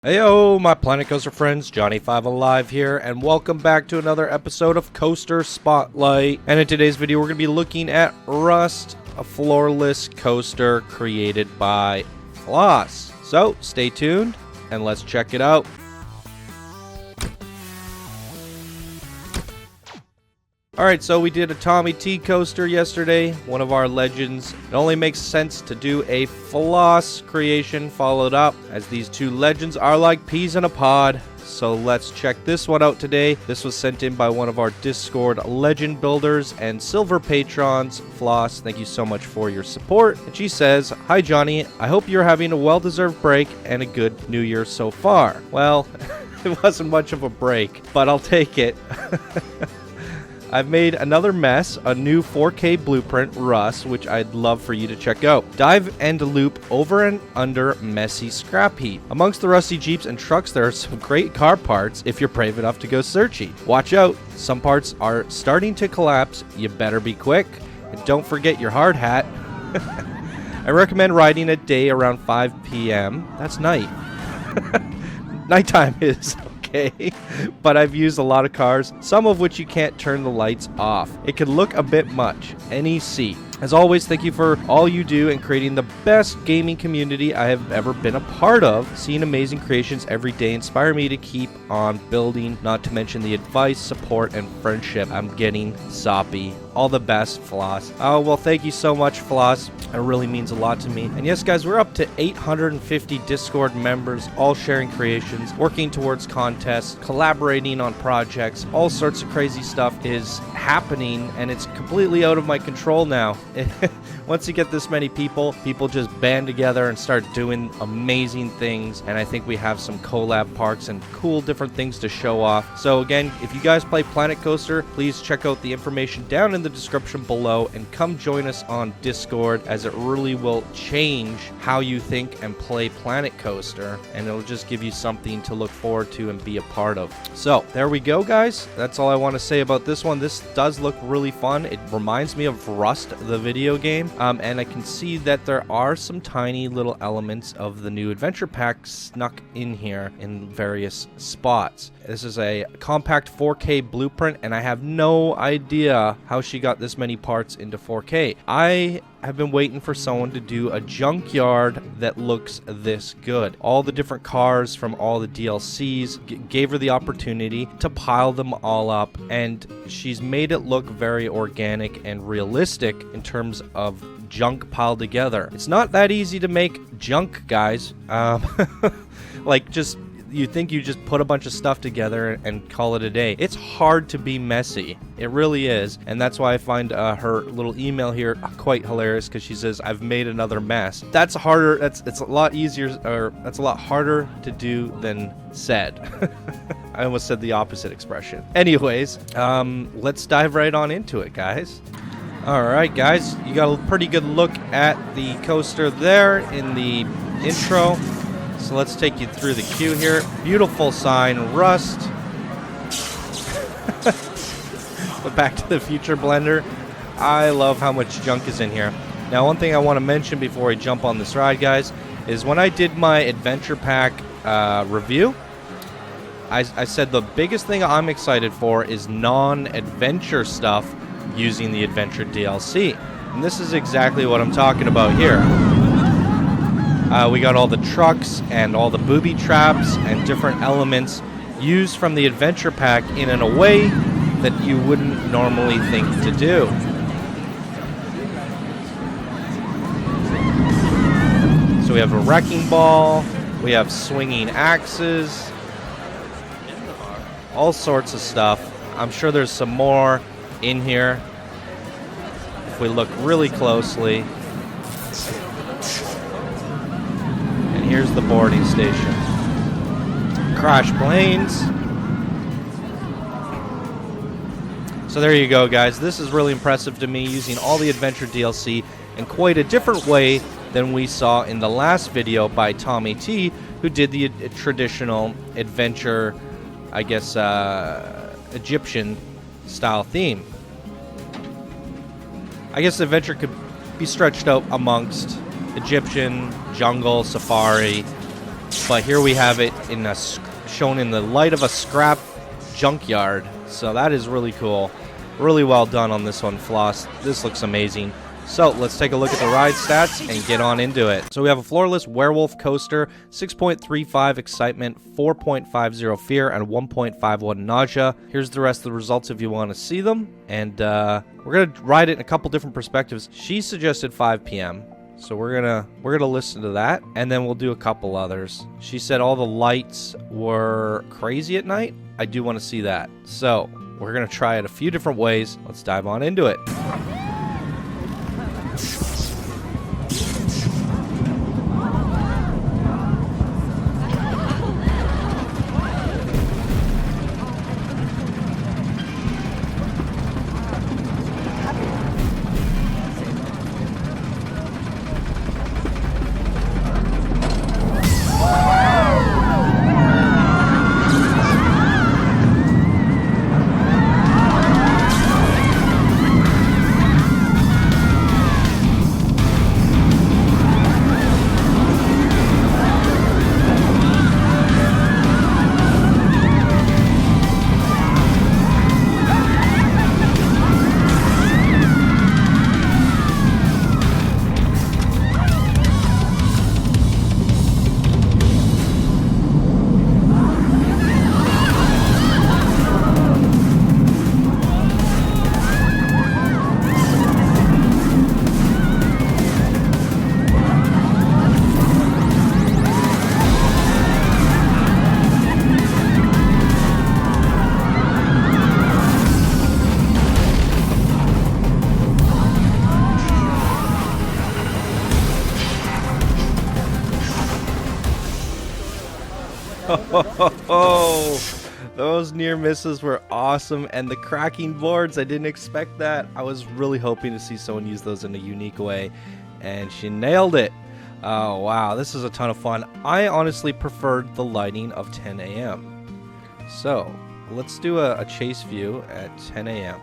Heyo, my Planet Coaster friends, Johnny5 Alive here, and welcome back to another episode of Coaster Spotlight. And in today's video, we're going to be looking at Rust, a floorless coaster created by Floss. So, stay tuned, and let's check it out. Alright, so we did a Tommy T coaster yesterday, one of our legends. It only makes sense to do a Floss creation followed up, as these two legends are like peas in a pod. So let's check this one out today. This was sent in by one of our Discord legend builders and silver patrons, Floss. Thank you so much for your support. And she says, "Hi Johnny, I hope you're having a well-deserved break and a good new year so far." Well, it wasn't much of a break, but I'll take it. I've made another mess, a new 4K blueprint, Rust, which I'd love for you to check out. Dive and loop over and under messy scrap heap. Amongst the rusty Jeeps and trucks, there are some great car parts if you're brave enough to go searchy. Watch out, some parts are starting to collapse, you better be quick. And don't forget your hard hat. I recommend riding at day around 5 p.m. That's night. Nighttime is okay, but I've used a lot of cars, some of which you can't turn the lights off. It could look a bit much. NEC. As always, thank you for all you do in creating the best gaming community I have ever been a part of. Seeing amazing creations every day inspire me to keep on building, not to mention the advice, support, and friendship. I'm getting soppy. All the best, Floss. Oh, well, thank you so much, Floss. It really means a lot to me. And yes, guys, we're up to 850 Discord members, all sharing creations, working towards contests, collaborating on projects. All sorts of crazy stuff is happening, and it's completely out of my control now. Once you get this many people just band together and start doing amazing things, and I think we have some collab parks and cool different things to show off. So again, if you guys play Planet Coaster, please check out the information down in the description below and come join us on Discord, as it really will change how you think and play Planet Coaster, and it'll just give you something to look forward to and be a part of. So there we go, guys. That's all I want to say about this one. This does look really fun. It reminds me of Rust, the video game. And I can see that there are some tiny little elements of the new adventure pack snuck in here in various spots. This is a compact 4K blueprint, and I have no idea how she got this many parts into 4K. I have been waiting for someone to do a junkyard that looks this good. All the different cars from all the DLCs gave her the opportunity to pile them all up, and she's made it look very organic and realistic in terms of junk piled together. It's not that easy to make junk, guys. Like, just you think you just put a bunch of stuff together and call it a day. It's hard to be messy. It really is. And that's why I find her little email here quite hilarious, because she says, "I've made another mess." That's harder. It's a lot easier, or that's a lot harder to do than said. I almost said the opposite expression. Anyways, let's dive right on into it, guys. Alright, guys, you got a pretty good look at the coaster there in the intro. So let's take you through the queue here. Beautiful sign, Rust. But Back to the Future blender. I love how much junk is in here. Now, one thing I want to mention before I jump on this ride, guys, is when I did my adventure pack review, I said the biggest thing I'm excited for is non-adventure stuff using the adventure DLC. And this is exactly what I'm talking about here. We got all the trucks and all the booby traps and different elements used from the adventure pack in a way that you wouldn't normally think to do. So we have a wrecking ball, we have swinging axes, all sorts of stuff. I'm sure there's some more in here if we look really closely. Here's the boarding station. Crash planes. So there you go, guys. This is really impressive to me, using all the adventure DLC in quite a different way than we saw in the last video by Tommy T, who did the traditional adventure, I guess, Egyptian style theme. I guess the adventure could be stretched out amongst Egyptian, jungle, safari, But here we have it in shown in the light of a scrap junkyard. So that is really cool. Really well done on this one, Floss. This looks amazing. So let's take a look at the ride stats and get on into it. So we have a floorless werewolf coaster, 6.35 excitement, 4.50 fear, and 1.51 nausea. Here's the rest of the results if you want to see them. And we're gonna ride it in a couple different perspectives. She suggested 5 p.m. So we're gonna listen to that, and then we'll do a couple others. She said all the lights were crazy at night. I do want to see that. So we're gonna try it a few different ways. Let's dive on into it. Those near misses were awesome, and the cracking boards, I didn't expect that. I was really hoping to see someone use those in a unique way, and she nailed it. Oh wow, this is a ton of fun. I honestly preferred the lighting of 10 a.m. So let's do a chase view at 10 a.m.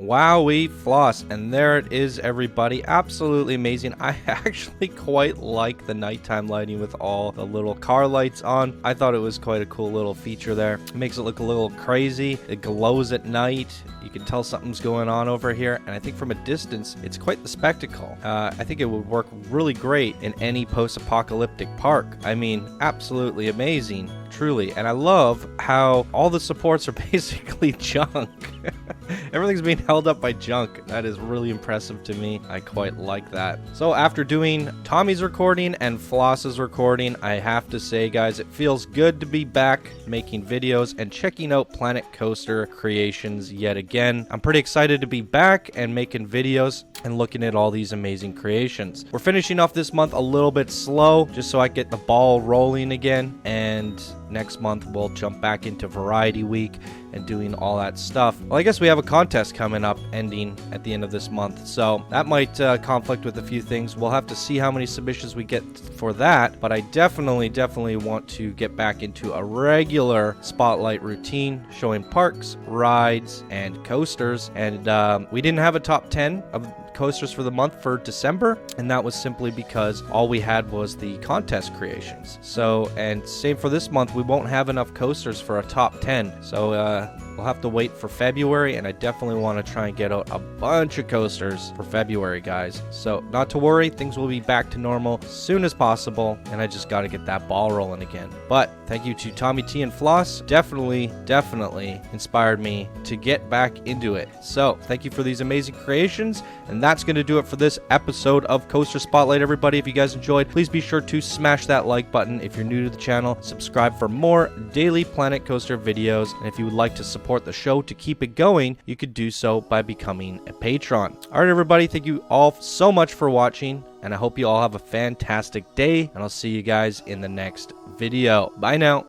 Wowee, Floss. And there it is, everybody. Absolutely amazing. I actually quite like the nighttime lighting with all the little car lights on. I thought it was quite a cool little feature there. It makes it look a little crazy. It glows at night. You can tell something's going on over here. And I think from a distance, it's quite the spectacle. I think it would work really great in any post-apocalyptic park. I mean, absolutely amazing, truly. And I love how all the supports are basically junk. Everything's being held up by junk. That is really impressive to me. I quite like that. So after doing Tommy's recording and Floss's recording, I have to say, guys, it feels good to be back making videos and checking out Planet Coaster creations yet again. I'm pretty excited to be back and making videos and looking at all these amazing creations. We're finishing off this month a little bit slow, just so I get the ball rolling again, and next month we'll jump back into Variety Week and doing all that stuff. Well, I guess we have a contest coming up ending at the end of this month, so that might conflict with a few things. We'll have to see how many submissions we get for that, but I definitely want to get back into a regular spotlight routine showing parks, rides, and coasters. And we didn't have a top 10 of coasters for the month for December, and that was simply because all we had was the contest creations. So, and same for this month, we won't have enough coasters for a top 10, so we'll have to wait for February, and I definitely want to try and get out a bunch of coasters for February, guys. So not to worry, things will be back to normal as soon as possible, and I just got to get that ball rolling again. But thank you to Tommy T and Floss. Definitely inspired me to get back into it. So thank you for these amazing creations, and that's going to do it for this episode of Coaster Spotlight, everybody. If you guys enjoyed, please be sure to smash that like button. If you're new to the channel, subscribe for more daily Planet Coaster videos, and if you would like to support the show to keep it going, you could do so by becoming a patron. All right, everybody, thank you all so much for watching, and I hope you all have a fantastic day, and I'll see you guys in the next video. Bye now.